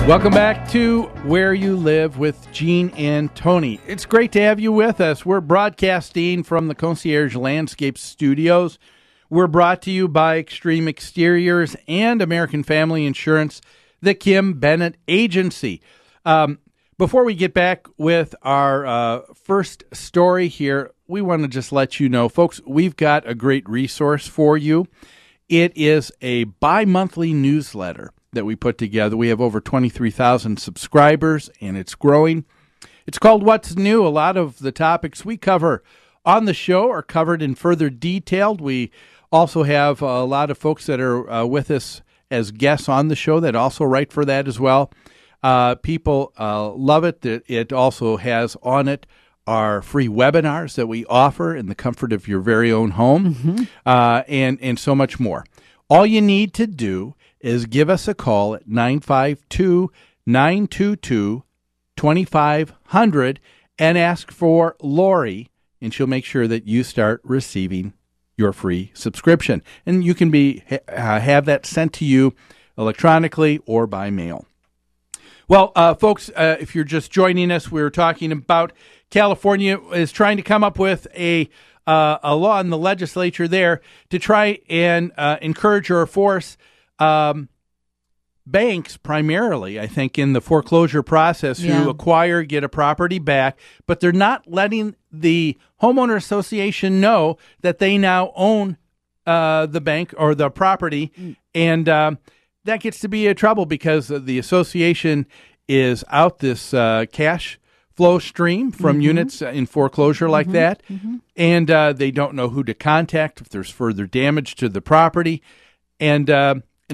Welcome back to Where You Live with Gene and Tony. It's great to have you with us. We're broadcasting from the Concierge Landscape Studios. We're brought to you by Extreme Exteriors and American Family Insurance, the Kim Bennett Agency. Before we get back with our first story here, we want to just let you know, folks, we've got a great resource for you. It is a bi-monthly newsletter that we put together. We have over 23,000 subscribers, and it's growing. It's called What's New. A lot of the topics we cover on the show are covered in further detail. We also have a lot of folks that are with us as guests on the show that also write for that as well. People love it. It also has on it our free webinars that we offer in the comfort of your very own home, and so much more. All you need to do is give us a call at 952-922-2500 and ask for Lori, and she'll make sure that you start receiving your free subscription. And you can have that sent to you electronically or by mail. Well, folks, if you're just joining us, we're talking about California is trying to come up with a law in the legislature there to try and encourage or force banks primarily, I think, in the foreclosure process who acquire, get a property back, but they're not letting the homeowner association know that they now own the bank or the property. And that gets to be a trouble because the association is out this cash flow stream from units in foreclosure like that. And they don't know who to contact if there's further damage to the property. And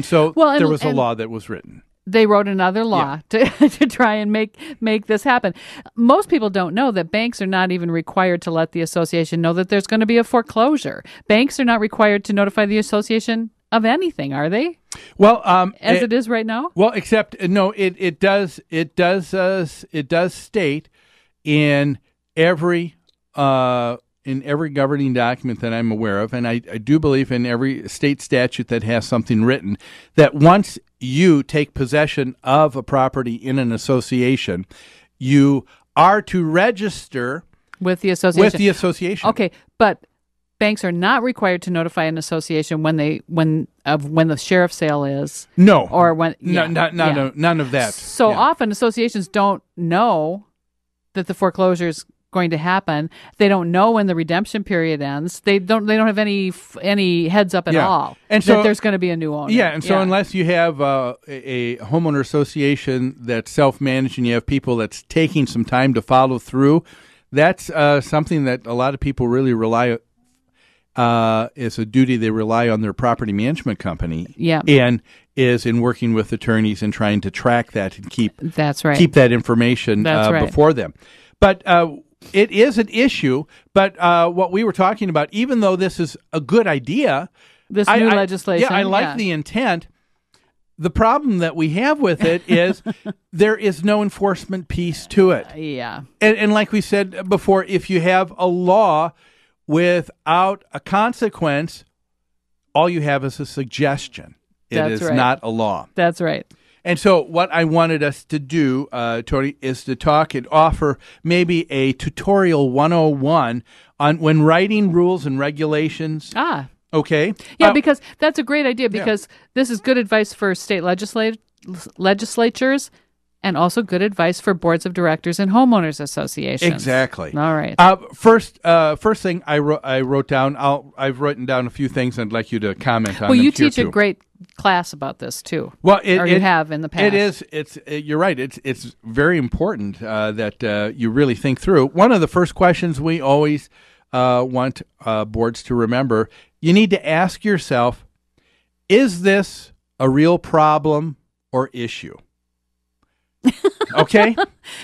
so there was a law that was written. They wrote another law to try and make this happen. Most people don't know that banks are not even required to let the association know that there's going to be a foreclosure. Banks are not required to notify the association of anything, are they? Well, as it is right now. Well, except no, it does state in every governing document that I'm aware of, and I do believe in every state statute that has something written, that once you take possession of a property in an association, you are to register with the association. Okay, but banks are not required to notify an association when the sheriff's sale is. No, or when none of that. So often associations don't know that the foreclosure is going to happen. They don't know when the redemption period ends. They don't have any heads up at all and so, that there's going to be a new owner. So unless you have a homeowner association that's self-managed and you have people that's taking some time to follow through, that's something that a lot of people really rely is a duty they rely on their property management company. And is in working with attorneys and trying to track that and keep that information before them. But it is an issue, but what we were talking about, even though this is a good idea, this new legislation, I like the intent. The problem that we have with it is there is no enforcement piece to it. And like we said before, if you have a law without a consequence, all you have is a suggestion. It is not a law. That's right. And so what I wanted us to do, Tony, is to talk and offer maybe a tutorial 101 on when writing rules and regulations. Okay. Yeah, because that's a great idea because this is good advice for state legislatures and also good advice for boards of directors and homeowners associations. Exactly. All right. First thing I wrote down, I've written down a few things I'd like you to comment on. Well, you teach a great class about this too. Well, you have in the past. It is. You're right. It's very important that you really think through. One of the first questions we always want boards to remember: you need to ask yourself, is this a real problem or issue? Okay.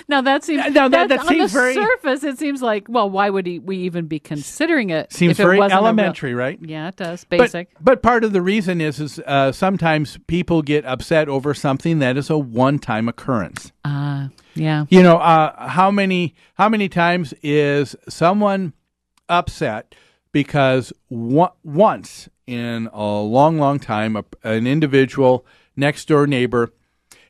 Now that seems on the surface it seems like, well, why would we even be considering it? Seems if it very wasn't elementary, right? Yeah, it does. Basic. But part of the reason is sometimes people get upset over something that is a one-time occurrence. Yeah. You know, how many times is someone upset because once in a long, long time, an individual next door neighbor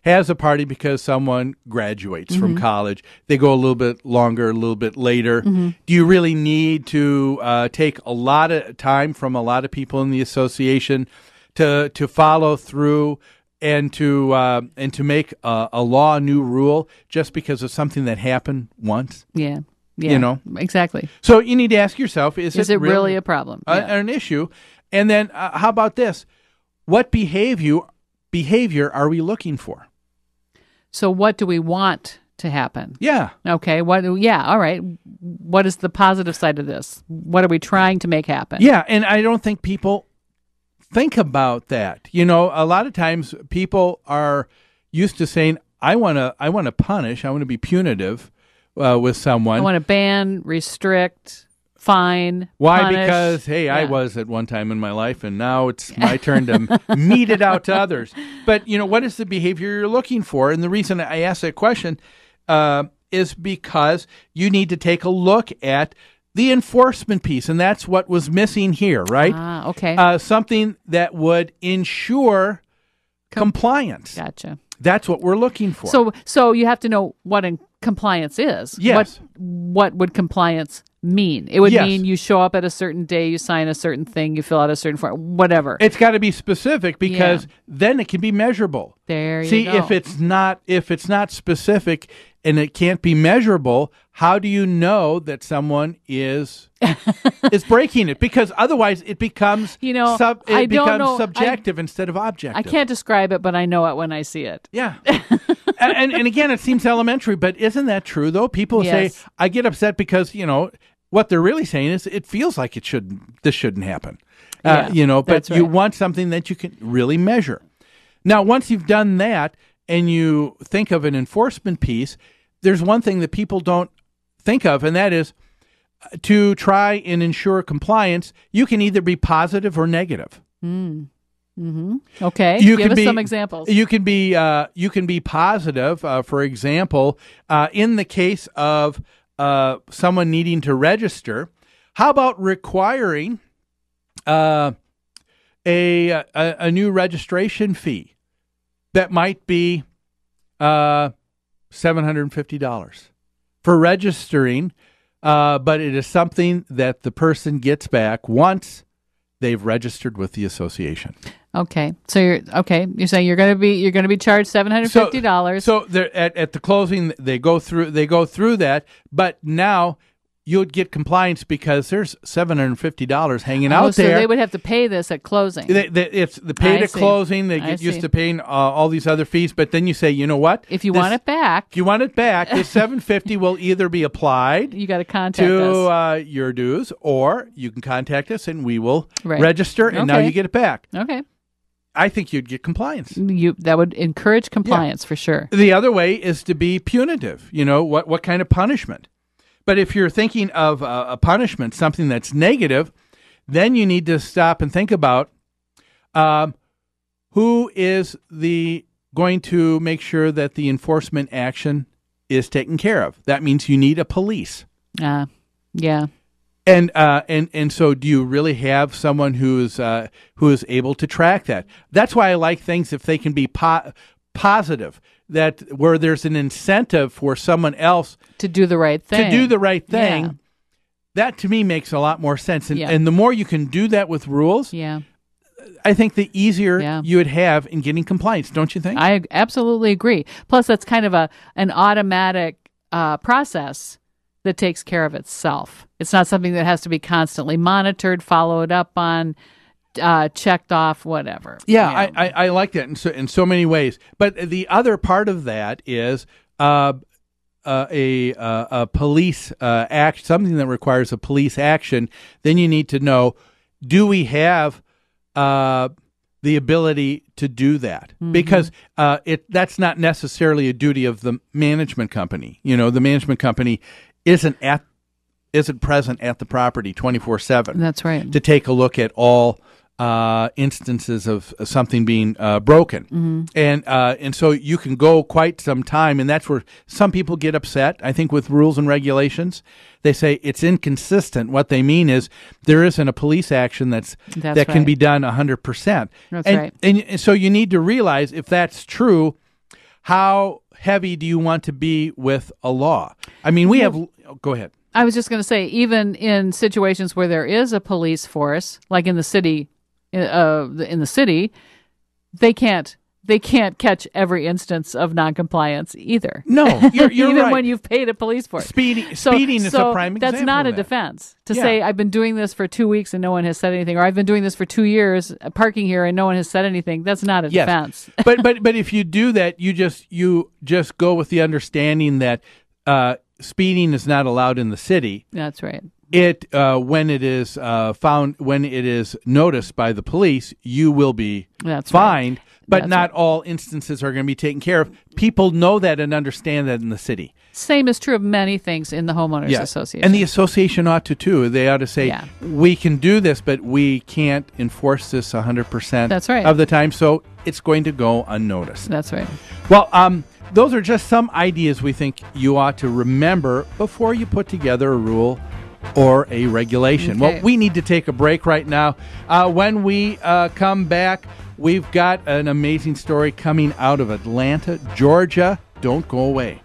has a party because someone graduates from college. They go a little bit longer, a little bit later. Do you really need to take a lot of time from a lot of people in the association to follow through and to make a law, a new rule, just because of something that happened once? Yeah. Exactly. So you need to ask yourself, is it really a problem? An issue? And then how about this? What behavior are we looking for? So what do we want to happen? Yeah. Okay. All right. What is the positive side of this? What are we trying to make happen? Yeah, and I don't think people think about that. A lot of times people are used to saying, I want to punish, I want to be punitive with someone. I want to ban, restrict, fine. Why? Punish. Because, hey, I was at one time in my life, and now it's my turn to mete it out to others. But, what is the behavior you're looking for? And the reason I ask that question is because you need to take a look at the enforcement piece, and that's what was missing here, right? Okay. Something that would ensure compliance. Gotcha. That's what we're looking for. So you have to know what compliance is. Yes. What would compliance mean? It would mean you show up at a certain day, you sign a certain thing, you fill out a certain form, whatever. It's got to be specific because then it can be measurable. There you See, go. if it's not specific and it can't be measurable, how do you know that someone is breaking it? Because otherwise it becomes subjective instead of objective. I can't describe it, but I know it when I see it. Yeah. and again, it seems elementary, but isn't that true though? People say, I get upset because, what they're really saying is it feels like this shouldn't happen. But you want something that you can really measure. Now, once you've done that and you think of an enforcement piece, there's one thing that people don't think of, and that is to try and ensure compliance, you can either be positive or negative. Okay. Give us some examples. You can be positive. For example, in the case of someone needing to register, how about requiring a new registration fee that might be $750 for registering, but it is something that the person gets back once they've registered with the association. Okay, so you're saying you're going to be charged $750. So at the closing, they go through that, but now you would get compliance because there's $750 hanging out there. So they would have to pay this at closing. It's the paid at closing. They get used to paying all these other fees, but then you say, you know what? If you want it back, the $750 will either be applied. You got to contact us to your dues, or you can contact us and we will register, and now you get it back. Okay. I think you'd get compliance. That would encourage compliance for sure. The other way is to be punitive. What kind of punishment? But if you're thinking of a punishment, something that's negative, then you need to stop and think about who is going to make sure that the enforcement action is taken care of. That means you need a police. Yeah. And so do you really have someone who is able to track that? That's why I like things if they can be positive, that where there's an incentive for someone else to do the right thing. Yeah. That to me makes a lot more sense. And the more you can do that with rules, I think the easier you would have in getting compliance, don't you think? I absolutely agree. Plus, that's kind of an automatic process that takes care of itself. It's not something that has to be constantly monitored, followed up on, checked off, whatever. Yeah, I like that in so many ways. But the other part of that is a police act, something that requires a police action. Then you need to know, do we have the ability to do that? Because that's not necessarily a duty of the management company. The management company isn't present at the property 24/7. That's right. To take a look at all instances of something being broken. And so you can go quite some time, and that's where some people get upset, I think, with rules and regulations. They say it's inconsistent. What they mean is there isn't a police action that can be done 100%. That's right. And so you need to realize, if that's true, how heavy do you want to be with a law? I mean, we have. Go ahead. I was just going to say, even in situations where there is a police force, like in the city, they can't catch every instance of noncompliance either. No, you're even right. when you've paid a police force. Speeding is a prime example. That's not a of that. defense to say I've been doing this for 2 weeks and no one has said anything, or I've been doing this for 2 years parking here and no one has said anything. That's not a defense. but if you do that, you just go with the understanding that speeding is not allowed in the city. That's right. When it is noticed by the police, you will be fined. Right. But not all instances are going to be taken care of. People know that and understand that in the city. Same is true of many things in the homeowners association. And the association ought to, too. They ought to say, we can do this, but we can't enforce this 100% of the time, so it's going to go unnoticed. That's right. Well, those are just some ideas we think you ought to remember before you put together a rule or a regulation. Okay. Well, we need to take a break right now. When we come back, we've got an amazing story coming out of Atlanta, Georgia. Don't go away.